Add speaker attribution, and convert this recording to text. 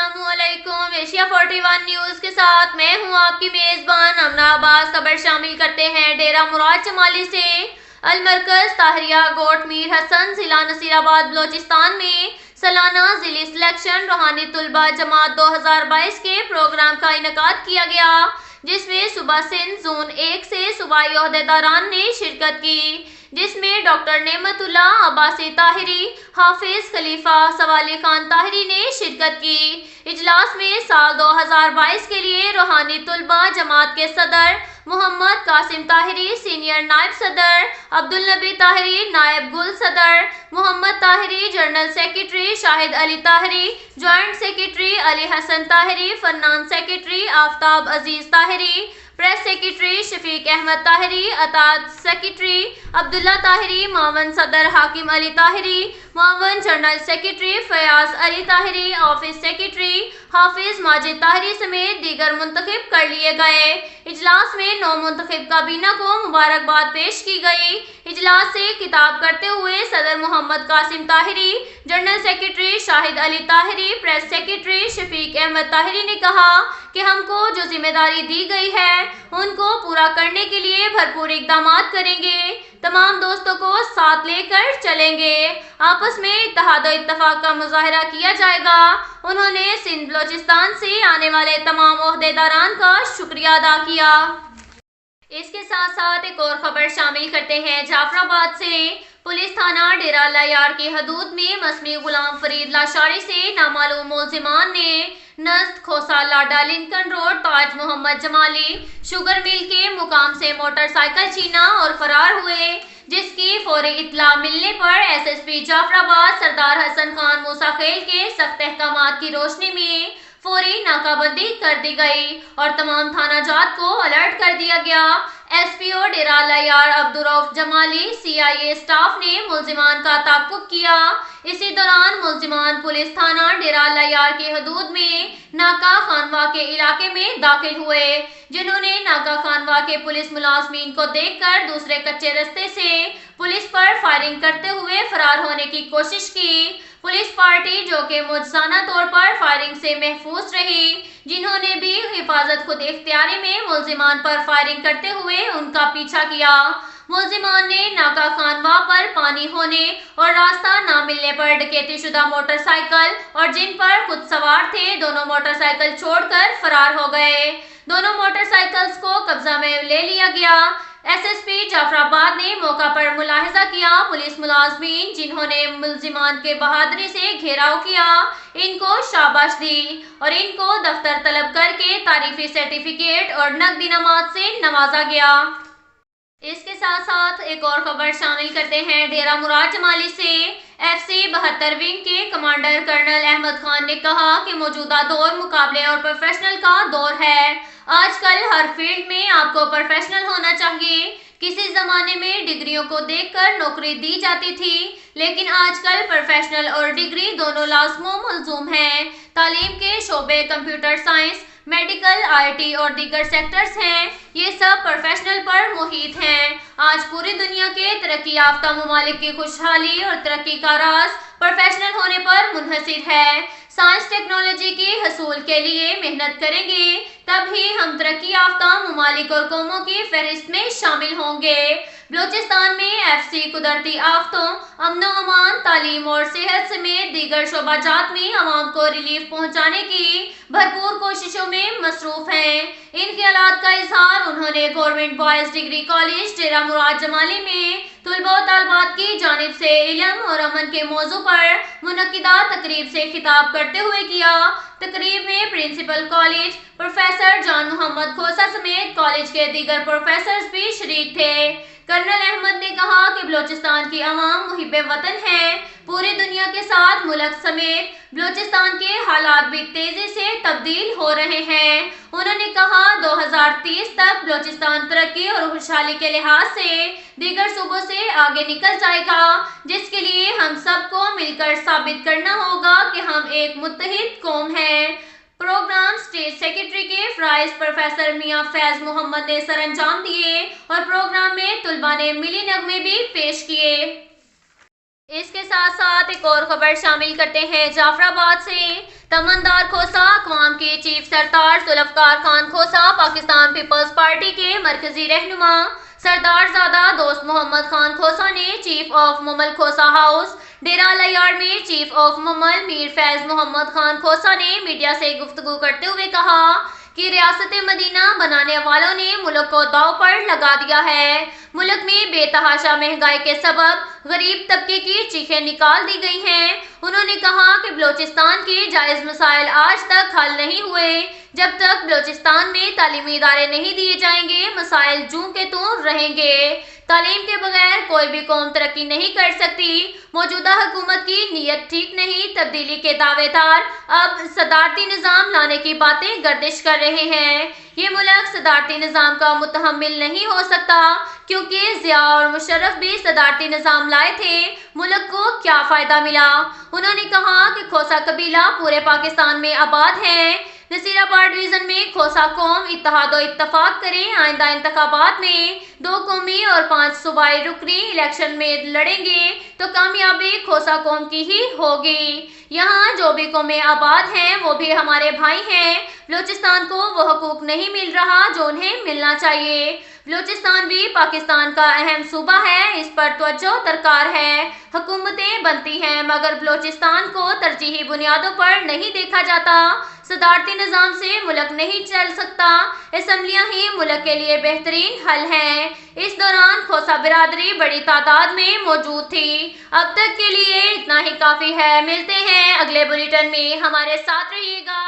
Speaker 1: अस्सलामुअलैकुम। Asia 41 news के साथ मैं हूं आपकी मेज़बान अमना अब्बास। खबर शामिल करते हैं डेरा मुराद जमाली से। अलमरकज ताहरिया गोट मीर हसन जिला नसीराबाद बलोचिस्तान में सालाना जिली सिलेक्शन रूहानी तुलबा जमात 2022 के प्रोग्राम का इनेकाद किया गया, जिसमें सुबह सिंध जोन 1 से सूबाई ओहदेदारान ने शिरकत की, जिसमें डॉक्टर नेमतुल्ला अब्बासी ताहिरी, हाफिज खलीफा सवाली खान ताहिरी ने शिरकत की। इजलास में साल 2022 के लिए रूहानी तुलबा जमात के सदर मोहम्मद कासिम ताहिरी, सीनियर नायब सदर अब्दुल नबी ताहिरी, नायब गुल सदर Mohammad Tahiri, general secretary Shahid Ali Tahiri, joint secretary Ali Hasan Tahiri, फन्नान secretary Aftab Aziz Tahiri, press secretary Shafiq Ahmed Tahiri, अतात सेक्रेटरी अब्दुल्ला ताहिरी, मावन सदर हाकिम अली ताहिरी, मावन general secretary Fayaz Ali Tahiri, office secretary Hafiz Majid Tahiri समेत दीगर मुंतखब कर लिए गए। इजलास में 9 मुंतखब काबीना को मुबारकबाद पेश की गई। इजलास से खिताब करते हुए सदर Mohammad Qasim Tahiri, general secretary Shahid Ali Tahiri, press secretary Shafiq Ahmed Tahiri ने कहा कि हमको जो जिम्मेदारी दी गई है उनको पूरा करने के लिए भरपूर इकदाम करेंगे, तमाम दोस्तों को साथ लेकर चलेंगे, आपस में इत्तेहाद और इत्तफाक का मुजाहरा किया जाएगा। उन्होंने सिंध बलोचिस्तान से आने वाले तमाम ओहदेदारान का शुक्रिया अदा किया। इसके साथ साथ एक और खबर शामिल करते हैं जाफराबाद से। पुलिस थाना डेरा लयार की हदूद में मसमी गुलाम फरीद लाशारी से नामालूम मुलजिमान ने नज़द खोसा लाडा लिंकन रोड ताज मोहम्मद जमाली शुगर मिल के मुकाम से मोटरसाइकिल छीना और फरार हुए, जिसकी फौरी इत्तला मिलने पर एसएसपी जाफराबाद सरदार हसन खान मूसा खेल के सख्त अहकामात की रोशनी में फौरी नाकाबंदी कर दी गई और तमाम थाना जात को अलर्ट कर दिया गया। एसपीओ डेरा lawyer Abdur Rauf Jamali CIA staff ने मुलजिमान का ताक़ुब किया। इसी दौरान मुलजिमान पुलिस थाना डेरा लयार की हदूद में नाका खानवा के इलाके में दाखिल हुए, जिन्होंने नाका खानवा के पुलिस मुलाजमीन को देखकर दूसरे कच्चे रास्ते से पुलिस पर फायरिंग करते हुए फरार होने की कोशिश की। पुलिस पार्टी जो कि मुजसाना तौर पर फायरिंग से महफूज रही, जिन्होंने भी हिफाजत खुद इख्तियारी में मुलजिमान पर फायरिंग करते हुए उनका पीछा किया। मुलजिमान ने नाका खानवा पर पानी होने और रास्ता ना मिलने पर डकैती शुदा मोटरसाइकिल और जिन पर खुद सवार थे दोनों मोटरसाइकिल छोड़कर फरार हो गए। दोनों मोटरसाइकिल्स को कब्जा में ले लिया गया। एसएसपी जाफराबाद ने मौका पर मुलाहिजा किया पुलिस मुलाजमीन जिन्होंने मुलजिमान के बहादुरी से घेराव किया, इनको शाबाश दी और इनको दफ्तर तलब करके तारीफी सर्टिफिकेट और नकदी नमाज से नवाजा गया। इसके साथ साथ एक और खबर शामिल करते हैं डेरा मुराद जमाली से। FC 72 विंग के कमांडर कर्नल अहमद खान ने कहा कि मौजूदा दौर मुकाबले और प्रोफेशनल का दौर है। आजकल हर फील्ड में आपको प्रोफेशनल होना चाहिए। किसी जमाने में डिग्रियों को देखकर नौकरी दी जाती थी, लेकिन आजकल प्रोफेशनल और डिग्री दोनों लाज़िम मलजूम हैं। तालीम के शोबे कंप्यूटर साइंस, मेडिकल, IT और दीगर सेक्टर्स हैं, ये सब प्रोफेशनल पर मुहित हैं। आज पूरी दुनिया के तरक्की याफ्ता ममालिक की खुशहाली और तरक्की का राज प्रोफेशनल होने पर मुनहसिर है। साइंस टेक्नोलॉजी के हसूल के लिए मेहनत करेंगे तभी हम तरक्की याफ्ता ममालिक और कौमों की फहरिस्त में शामिल होंगे। बलोचिस्तान में FC कुदरती आफतों, अमनो अमान, तालीम और सेहत समेत दीगर शोबाजात में अवाम को रिलीफ पहुँचाने की भरपूर कोशिशों में मसरूफ हैं। इन ख्यालात का इजहार उन्होंने गवर्नमेंट बॉयज डिग्री कॉलेज डेरा मुराद जमाली में तुलबा व तालबात की जानिब से इल्म और अमन के मौजू पर मुनक्किदा तकरीब से खिताब करते हुए किया। तकरीब में प्रिंसिपल कॉलेज प्रोफेसर जान मोहम्मद खोसा समेत कॉलेज के दीगर प्रोफेसर्स भी शरीक थे। कर्नल अहमद ने कहा कि बलोचिस्तान की अवाम मुहिब्बे वतन है। पूरी दुनिया के साथ मुल्क समेत बलोचिस्तान के हालात भी तेजी से तब्दील हो रहे हैं। उन्होंने कहा 2030 तक बलोचिस्तान तरक्की और खुशहाली के लिहाज से दीगर सूबों से आगे निकल जाएगा, जिसके लिए हम सबको मिलकर साबित करना होगा कि हम एक मुत्तहिद कौम हैं। प्रोग्राम स्टेट सेक्रेटरी के फ्राइज प्रोफेसर मियां फैज मोहम्मद ने सर अंजाम दिए और प्रोग्राम में तुलबा ने मिली नगमे भी पेश किए। इसके साथ साथ एक और खबर शामिल करते हैं जाफराबाद से। तमनदार खोसा کے چیف سردار ذوالفقار خان کھوسا، پاکستان پیپلز پارٹی کے مرکزی رہنما سردار زادہ دوست محمد خان کھوسا نے چیف آف ممل کھوسا ہاؤس ڈیرہ لیاڑ میں چیف آف ممل میر فیض محمد خان کھوسا نے میڈیا سے گفتگو کرتے ہوئے کہا کہ ریاست مدینہ بنانے والوں نے ملک کو داؤ پر لگا دیا ہے۔ ملک میں بے تحاشا مہنگائی کے سبب غریب طبقے کی چیخیں نکال دی گئی ہیں۔ انہوں نے کہا کہ بلوچستان کے جائز مسائل آج تک حل نہیں ہوئے۔ جب تک بلوچستان میں تعلیمی ادارے نہیں دیے جائیں گے، مسائل جوں کے توں رہیں گے۔ تعلیم کے بغیر کوئی بھی قوم ترقی نہیں کر سکتی۔ موجودہ حکومت کی نیت ٹھیک نہیں۔ تبدیلی کے دعوے دار اب صدارتی نظام لانے کی باتیں گردش کر رہے ہیں۔ یہ ملک صدارتی نظام کا متحمل نہیں ہو سکتا، کیونکہ ضیاء اور مشرف بھی صدارتی نظام لائے تھے۔ ملک کو کیا فائدہ ملا؟ انہوں نے کہا کہ کھوسا قبیلہ پورے پاکستان میں آباد ہے۔ نصیر آباد ڈویژن میں کھوسا قوم اتحاد و اتفاق کرے۔ آئندہ انتخابات میں 2 قومی اور 5 صوبائی رکنی الیکشن میں لڑیں گے تو کامیابی کھوسا قوم کی ہی ہوگی۔ یہاں جو بھی قومیں آباد ہیں وہ بھی ہمارے بھائی ہیں۔ بلوچستان کو وہ حقوق نہیں مل رہا جو انہیں ملنا چاہیے۔ بلوچستان بھی پاکستان کا اہم صوبہ ہے، اس پر توجہ درکار ہے۔ حکومتیں بنتی ہیں مگر بلوچستان کو ترجیحی بنیادوں پر نہیں دیکھا جاتا۔ صدارتی نظام سے ملک نہیں چل سکتا، اسمبلیاں ہی ملک کے لیے بہترین حل ہیں۔ اس دوران کھوسا برادری بڑی تعداد میں موجود تھی۔ اب تک کے لیے اتنا ہی کافی ہے۔ ملتے ہیں اگلے بلیٹن میں، ہمارے ساتھ رہیے گا۔